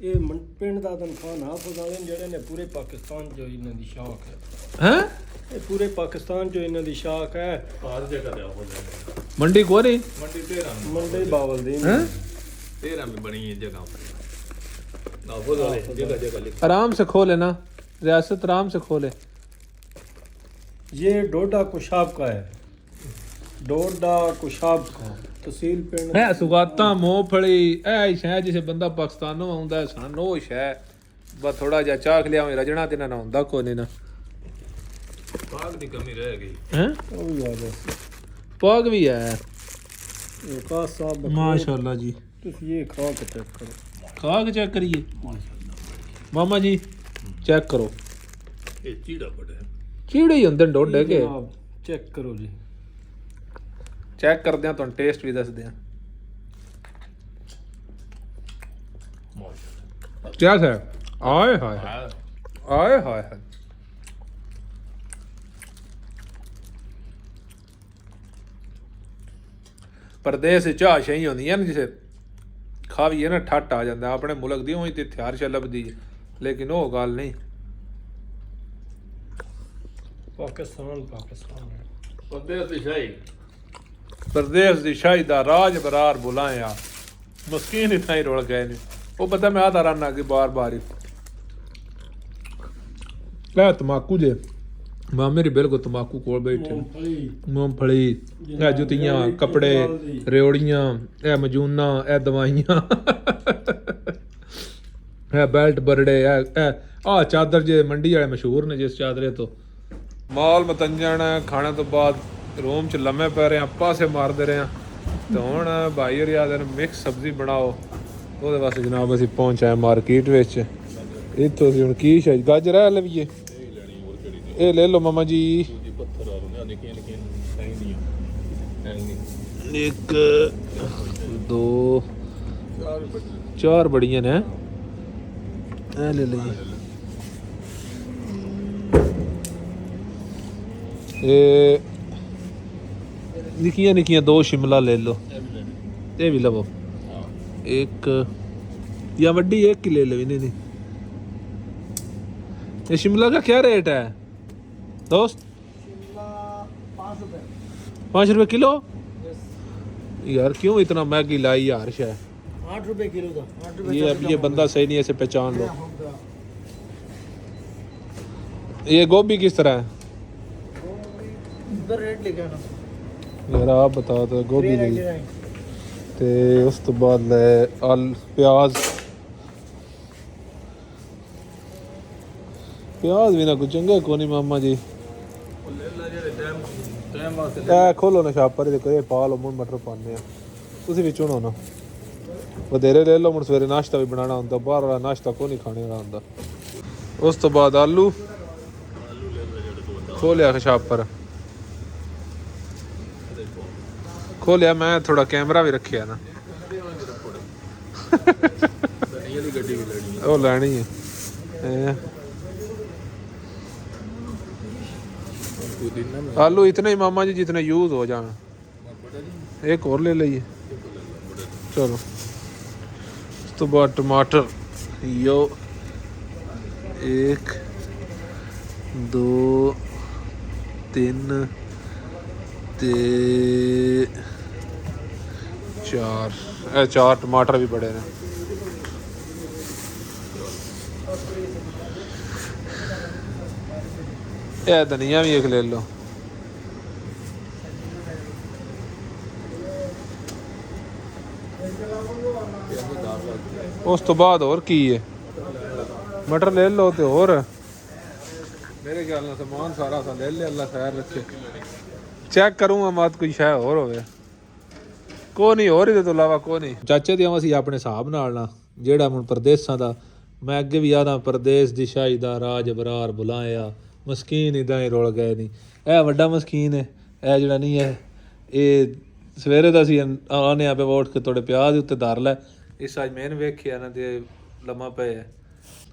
ਇਹ ਪਿੰਡ ਦਾ ਤਨਖਾਹ ਨਾਫਜ਼ ਵਾਲੇ ਨੇ ਜਿਹੜੇ ਨੇ ਪੂਰੇ ਪਾਕਿਸਤਾਨ 'ਚ ਇਹਨਾਂ ਦੀ ਸ਼ਾਖ ਹੈ। हैं ਇਹ ਪੂਰੇ ਪਾਕਿਸਤਾਨ 'ਚ ਇਹਨਾਂ ਦੀ ਸ਼ਾਖ ਹੈ। हर जगह दे हो जाए मंडी को नहीं मंडी 13 ਮੰਡੇ ਬਾਵਲ ਦੀ हैं 13 में बनी है जगह ना हो जाए जगह जगह लिख आराम से खोले ना, रियासत आराम से खोले। ये डोडा कुशाब का है, डोडा कुशाब का तहसील पिंड है सुगाता मूंगफली ऐ शह जिसे बंदा पाकिस्तानों आउंदा है सन ओ शह बस थोड़ा जिहा चाख लिया रजना ते ना हुंदा कोई ना पाग की कमी रह गई हैं वो भी आ जाए। पाग भी है वकास साहब माशाल्लाह जी। तुम ये खा के चेक करो। खा के चेक करिए माशाल्लाह मामा जी, चेक करो। ये चीड़ा बड़ा है कीड़े ही होंदे डोडे के जनाब, चेक करो जी। चेक करदे तुहानू टेस्ट भी दसदे हैं माशाल्लाह क्या है। आए हाय आए हाय हाय परदेस चाह शही होंदी है ना जिसे खावीए ना ठट आ जाता अपने मुल्क दी उही ते हथियार शा लभदी है, लेकिन वो गल नहीं। पाकिस्तान पाकिस्तान है। बंदे से शाही परदेस दी शाही दा राज बरार बुलाया मस्कीन इतना ही रुल गए ने। वो पता मैं आता रहना कि बार बार ही लै तमाकू जे मां मेरी बिल्कुल तमाकू कोल बैठे मूंगफली मूंगफली ए जुतियां कपड़े रेवड़ियां ए मजूना ए दवाइयां ए बेल्ट बरड़े ए आ चादर जे मंडी वाले मशहूर ने जिस चादरे तो माल मतंजन खाने तो बाद रूम च लम्मे पै रहे पासे मारते रहे तो हुण भाई होर आखदे ने मिक्स सब्जी बनाओ ਉਹਦੇ ਵਾਸਤੇ जनाब ਅਸੀਂ ਪਹੁੰਚ ਆਏ ਮਾਰਕੀਟ ਵਿੱਚ। ਇੱਥੋਂ ਅਸੀਂ ਹੁਣ ਕੀ ਸ਼ਾਇਦ ਗਾਜਰ ਹੈ ਲਵੀਏ ਇਹ ਲੈ ਲਓ ਮਾਮਾ ਜੀ। पत्थर और ना निके निके नहीं ਇੱਕ ਦੋ ਚਾਰ ਬੜੀਆਂ ਨੇ ਇਹ ਲੈ ਲਈਏ। ਇਹ ਨਿੱਕੀਆਂ ਨਿੱਕੀਆਂ ਦੋ ਸ਼ਿਮਲਾ ਲੈ ਲਓ ਇਹ ਵੀ ਲਵੋ एक या वड्डी एक की ले लो इन्हें नहीं। ये शिमला का क्या रेट है दोस्त? 5 रुपए किलो यार क्यों इतना महंगी लाई यार शायद 8 रुपए किलो का 8 रुपए ये अब ये बंदा सही नहीं ऐसे पहचान लो। ये गोभी किस तरह है इधर रेट लिखा है ना यार आप बताओ तो गोभी नहीं ਤੇ ਉਸ ਤੋਂ ਬਾਅਦ ਲੈ ਪਿਆਜ਼ ਵੀ ਨਾ ਕੋਈ ਚੰਗਾ ਕੋ ਨਹੀਂ ਮਾਮਾ ਜੀ। ਇਹ ਖੋਲੋ ਨਾ ਛਾਪਰ ਦੇ ਕਰੇ ਪਾ ਲਓ ਮੁੰਨ ਮਟਰ ਪਾਉਂਦੇ ਆ ਤੁਸੀਂ ਵੀ ਚੁਣੋ ਨਾ ਵਧੇਰੇ ਲੈ ਲਓ। ਮੁੜ ਸਵੇਰੇ ਨਾਸ਼ਤਾ ਵੀ ਬਣਾਉਣਾ ਹੁੰਦਾ ਬਾਹਰ ਵਾਲਾ ਨਾਸ਼ਤਾ ਕੋ ਨਹੀਂ ਖਾਣੇ ਵਾਲਾ ਹੁੰਦਾ। ਉਸ ਤੋਂ ਬਾਅਦ ਆਲੂ ਖੋਲਿਆ ਛਾਪਰ खोलिया मैं थोड़ा कैमरा भी रखिया ना वो लैनी है। आलू इतने ही मामा जी जितने यूज हो जाए। एक और ले लीजिए चलो। उस तो बाद टमाटर यो 1 2 3 ते 4 टमाटर भी बड़े ने। यह धनिया भी एक ले लो। उस तो बाद और की है मटर ले लो तो और मेरे ख्याल में सामान सारा सा ले ले अल्लाह खैर रखे। चेक करूँगा मत कोई शायद और होवे को नहीं हो रही तो इलावा को नहीं। चाचे दी ਅਸੀਂ ਆਪਣੇ ਹਿਸਾਬ ਨਾਲ ਨਾ ਜਿਹੜਾ ਹੁਣ ਪ੍ਰਦੇਸਾਂ ਦਾ ਮੈਂ ਅੱਗੇ ਵੀ ਆਦਾ ਪ੍ਰਦੇਸ ਦੀ ਸ਼ਾਹੀ ਦਾ ਰਾਜ ਬਰਾਰ ਬੁਲਾਇਆ ਮਸਕੀਨ ਇਦਾਂ ਹੀ ਰੁਲ ਗਏ ਨਹੀਂ। ਇਹ ਵੱਡਾ ਮਸਕੀਨ ਹੈ ਇਹ ਜਿਹੜਾ ਨਹੀਂ ਹੈ ਇਹ ਸਵੇਰੇ ਦਾ ਅਸੀਂ ਆਨੇ ਆਪੇ ਉੱਠ ਕੇ ਤੁਹਾਡੇ ਪਿਆਜ਼ ਦੇ ਉੱਤੇ ਧਰ ਲੈ ਇਸ ਅੱਜ ਮੈਂ ਵੇਖਿਆ ਨਾ ਤੇ ਲੰਮਾ ਪਿਆ।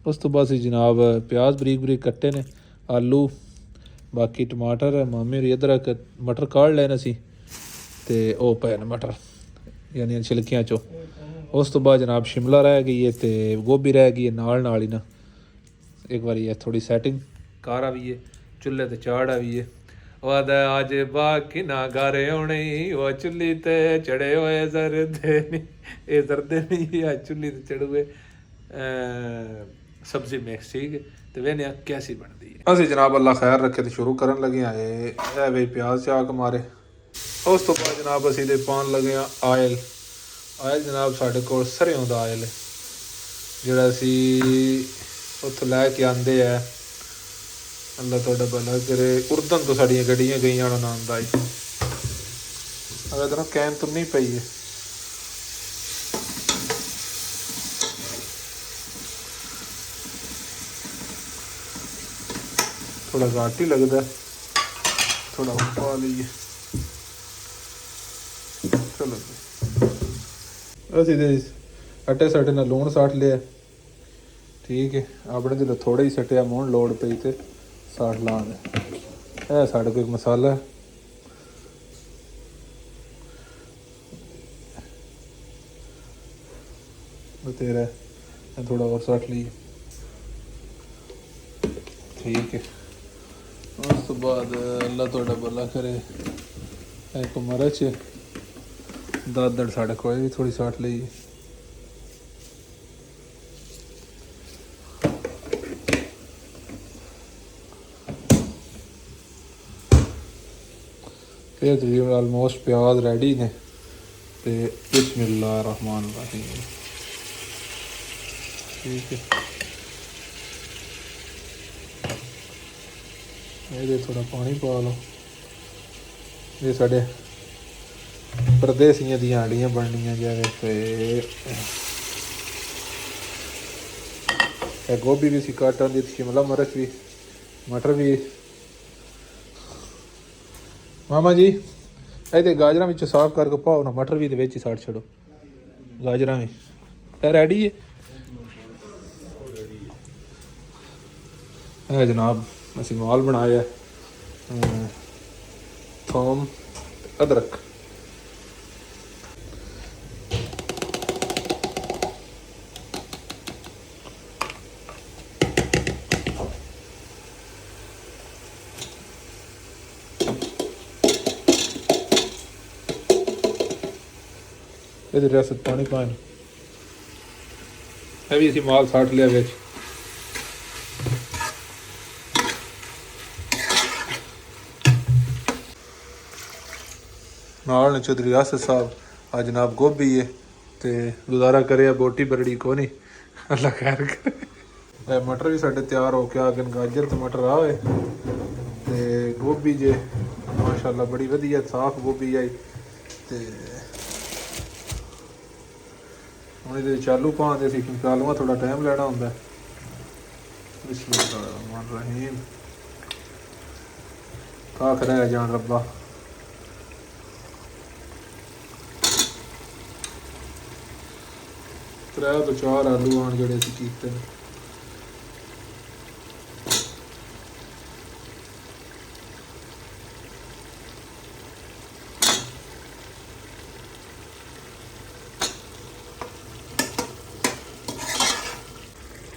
ਉਸ ਤੋਂ ਬਾਅਦ ਅਸੀਂ ਜਨਾਬ ਪਿਆਜ਼ ਬਰੀਕ ਬਰੀਕ ਕੱਟੇ ਨੇ ਆਲੂ ਬਾਕੀ ਟਮਾਟਰ ਮਾਮੇ ਰੀ ਅਦਰਕ ਮਟਰ ਕਾੜ ਲੈਣ ਅਸੀਂ ਤੇ ਉਹ ਪਏ ਨੇ ਮਟਰ ਯਾਨੀ ਛਿਲਕਿਆਂ ਚੋਂ। ਉਸ ਤੋਂ ਬਾਅਦ ਜਨਾਬ ਸ਼ਿਮਲਾ ਰਹਿ ਗਈ ਹੈ ਤੇ ਗੋਭੀ ਰਹਿ ਗਈ ਹੈ ਨਾਲ ਹੀ ਨਾ। ਇੱਕ ਵਾਰੀ ਇਹ ਥੋੜੀ ਸੈਟਿੰਗ ਕਰ ਆ ਵੀ ਹੈ, ਚੁੱਲ੍ਹੇ ਤੇ ਚਾੜ ਆ ਵੀ ਹੈ। ਵਾਦਾ ਅੱਜ ਬਾਕੀ ਨਾ ਘਰ ਆਉਣੇ ਉਹ ਚੁੱਲ੍ਹੀ ਤੇ ਚੜੇ ਹੋਏ ਜ਼ਰਦੇ ਨਹੀਂ, ਇਹ ਜ਼ਰਦੇ ਨਹੀਂ ਆ ਚੁੱਲ੍ਹੀ ਤੇ ਚੜੂਏ ਸਬਜ਼ੀ ਮਿਕਸ। ਠੀਕ ਹੈ ਤੇ ਵੇਨੇ ਕੈਸੀ ਬਣਦੀ ਹੈ। ਅਸੀਂ ਜਨਾਬ ਅੱਲਾ ਖੈਰ ਰੱਖੇ ਤੇ ਸ਼ੁਰੂ ਕਰਨ ਲੱਗੇ ਆਏ ਇਹ ਵੇ ਪਿਆਜ਼ ਚਾਕ ਮਾਰੇ। ਉਸ ਤੋਂ ਬਾਅਦ ਜਨਾਬ ਅਸੀਂ ਦੇ ਪਾਉਣ ਲੱਗੇ ਆ ਆਇਲ ਜਨਾਬ ਸਾਡੇ ਕੋਲ ਸਰ੍ਹੋਂ ਦਾ ਆਇਲ ਜਿਹੜਾ ਅਸੀਂ ਉੱਥੋਂ ਲੈ ਕੇ ਆਂਦੇ ਆ। ਅੱਲਾ ਤੁਹਾਡਾ ਭਲਾ ਕਰੇ। ਉਰਦਨ ਤੋਂ ਸਾਡੀਆਂ ਗੱਡੀਆਂ ਗਈਆਂ ਉਹਨਾਂ ਨਾਮ ਦਾ ਹੀ ਅਗਰ ਤੈਨੂੰ ਕੈਨ ਤੋਂ ਨਹੀਂ ਪਈ ਹੈ। थोड़ा घाट ही लगता है, थोड़ा पा लीजिए। चलो असी अटे साटे ना लूण साट लिया। ठीक है अपने जो थोड़ा ही सटिया मूण लोड़ पई तो साट ला है साढ़े कोई मसाला तेरा थोड़ा और साट लीजिए। ठीक है उस तो बाद अल्लाह थोड़ा भला करे एक मरच दादड़ साढ़े कोई भी थोड़ी साट ली। फिर जी ऑलमोस्ट प्याज रेडी ने ते बिस्मिल्लाह रहमान रहीम। ठीक है ये थोड़ा पानी पा लो। ये साढ़े परदेसियां दी आड़ियां बननियां जाए। गोभी भी सी कट आती, शिमला मिर्च भी, मटर भी। मामा जी ये गाजर में साफ करके पाओ ना, मटर भी ही साड़ छोड़ो। गाजर भी रेडी है जनाब। ਅਸੀਂ ਮਾਲ ਬਣਾਇਆ ਥੋਮ ਅਦਰਕ। ਇਹਦੇ ਰਸ ਪਾਣੀ ਪਾਣ ਇਹ ਵੀ ਅਸੀਂ ਮਾਲ ਸਾਟ ਲਿਆ ਵਿੱਚ। नाल ने चौधरी यासिर साहब आ जनाब गोभी है तो गुजारा करे बोटी बरड़ी को नहीं अल्लाह खैर करे। मटर भी साढ़े तैयार हो के आ गए। गाजर तो मटर आए तो गोभी जे माशाल्लाह बड़ी वधिया साफ गोभी आई तो हम ये चालू पाते सी क्योंकि आलूआ थोड़ा टाइम लेना होंगे। बिस्मिल्लाह रहीम काख रह जान रब्बा। त्रै तो चार आलू आन जोड़े असीं कीते ने।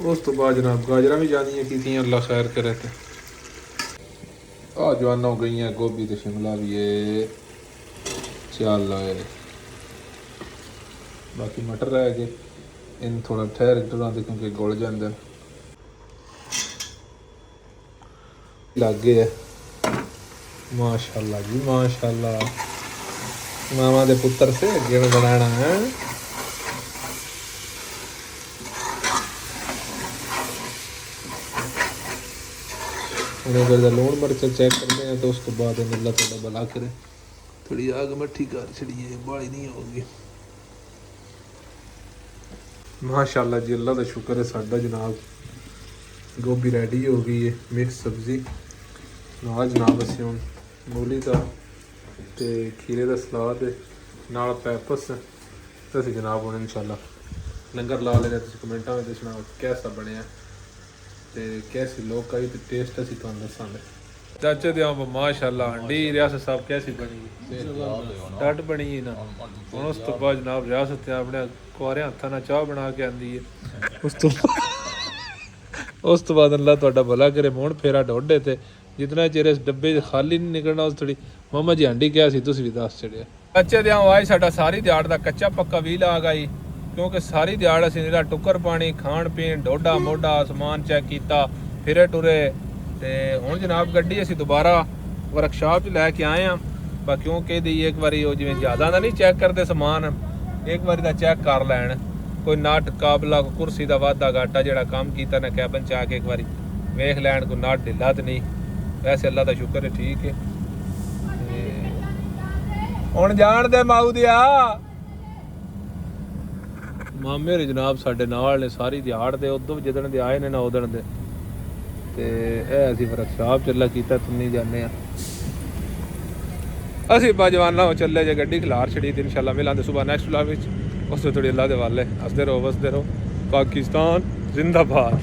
उस तो बाद जनाब गाजर भी जानियां की अल्लाह खैर करे। तो आ जवान हो गई हैं गोभी तो शिमला भी है। चल बाकी मटर रह गए, इन थोड़ा ठहर डराते क्योंकि गुल जाते लग गए है। माशाल्लाह जी माशाल्लाह मामा दे पुत्र से अगे बनाना है। अगर लूण मिर्च चेक करते हैं तो उस तो बाद अल्लाह थोड़ा भला करे थोड़ी आग मट्ठी कर छड़िए बाली नहीं होगी। माशाल्लाह जी अल्लाह का शुक्र है साडा जनाब गोभी रेडी हो गई है मिक्स सब्जी नाल जनाब असीं हुण मूली का ते खीरे का सलाद नाल पैपस तो असीं जनाब हुण इंशाल्लाह लंगर ला लेना। तुसीं कमेंटां में दसना कैसा बनिया ते कैसी लोक आई तो टेस्ट असीं तुहानूं दस्सांगे। ਚਾਚੇ ਦੇ ਆਪ ਮਾਸ਼ਾਅੱਲਾ ਹੰਡੀ ਰਿਆਸਤ ਸਾਹਿਬ ਕੈਸੀ ਬਣੀ ਟੱਟ ਬਣੀ ਹੈ ਨਾ ਹੁਣ ਉਸ ਤੋਂ ਬਾਅਦ ਜਨਾਬ ਰਿਆਸਤ ਤੇ ਆਪਣੇ ਕੁਆਰੇ ਹੱਥਾਂ ਨਾਲ ਚਾਹ ਬਣਾ ਕੇ ਆਂਦੀ ਹੈ ਉਸ ਤੋਂ ਬਾਅਦ ਅੱਲਾ ਤੁਹਾਡਾ ਭਲਾ ਕਰੇ ਮੋਹਣ ਫੇਰਾ ਢੋਡੇ ਤੇ ਜਿਤਨਾ ਚਿਰ ਇਸ ਡੱਬੇ 'ਚ ਖਾਲੀ ਨਹੀਂ ਨਿਕਲਣਾ ਉਸ ਥੋੜੀ ਮਾਮਾ ਜੀ ਹੰਡੀ ਕਿਹਾ ਸੀ ਤੁਸੀਂ ਵੀ ਦੱਸ ਛੜਿਆ ਚਾਚੇ ਦੇ ਆਏ ਸਾਡਾ ਸਾਰੀ ਦਿਹਾੜ ਦਾ ਕੱਚਾ ਪੱਕਾ ਵੀ ਲਾ ਗਈ ਕਿਉਂਕਿ ਸਾਰੀ ਦਿਹਾੜ ਅਸੀਂ ਜਿਹੜਾ ਟੁੱਕਰ ਪਾਣੀ ਖਾਣ ਪੀਣ ਡੋਡਾ ਮੋਢਾ ਸਮਾਨ ਚੈੱਕ ਕੀਤਾ ਫਿਰੇ ਟੁਰੇ ਤੇ ਹੁਣ ਜਨਾਬ ਗੱਡੀ ਅਸੀਂ ਦੁਬਾਰਾ ਵਰਕਸ਼ਾਪ 'ਚ ਲੈ ਕੇ ਆਏ ਆ ਬਾ ਕਿਉਂਕਿ ਦੀ ਇੱਕ ਵਾਰੀ ਉਹ ਜਿਵੇਂ ਜ਼ਿਆਦਾ ਦਾ ਨਹੀਂ ਚੈੱਕ ਕਰਦੇ ਸਮਾਨ ਇੱਕ ਵਾਰੀ ਦਾ ਚੈੱਕ ਕਰ ਲੈਣ ਕੋਈ ਨਾਟ ਕਾਬਲਾ ਕੁਰਸੀ ਦਾ ਵਾਧਾ ਘਾਟਾ ਜਿਹੜਾ ਕੰਮ ਕੀਤਾ ਨਾ ਕੈਬਨ 'ਚ ਆ ਕੇ ਇੱਕ ਵਾਰੀ ਵੇਖ ਲੈਣ ਕੋਈ ਨਾਟ ਢਿੱਲਾ ਤੇ ਨਹੀਂ ਵੈਸੇ ਅੱਲਾ ਦਾ ਸ਼ੁਕਰ ਹੈ ਠੀਕ ਹੈ ਹੁਣ ਜਾਣ ਦੇ ਮਾਊ ਦਿਆ ਮਾਮੇ ਹੋਰੀ ਜਨਾਬ ਸਾਡੇ ਨਾਲ ਨੇ ਸਾਰੀ ਦਿਹਾੜ ਦੇ ਉਦੋਂ ਜਿੱਦਣ ਦੇ ਆਏ ਨੇ ਨਾ ਉਦਣ ਦੇ ਤੇ ਇਹ ਅਸੀਂ ਵਰਕਸ਼ਾਪ ਚੱਲਾ ਕੀਤਾ ਤੁੰਨੀ ਜਾਂਦੇ ਆ ਅਸੀਂ ਬਾਜਵਾਨਾ ਚੱਲੇ ਜੇ ਗੱਡੀ ਖਿਲਾਰ ਛੜੀ ਤੇ ਇਨਸ਼ਾਅੱਲਾ ਮਿਲਾਂਗੇ ਸਵੇਰ ਨੈਕਸਟ ਵਲੌਗ ਵਿੱਚ ਉਸ ਤੋਂ ਥੋੜੀ ਅੱਲਾ ਦੇ ਵਾਲੇ ਹੱਸਦੇ ਰਹੋ ਵਸਦੇ ਰਹੋ ਪਾਕਿਸਤਾਨ ਜ਼ਿੰਦਾਬਾਦ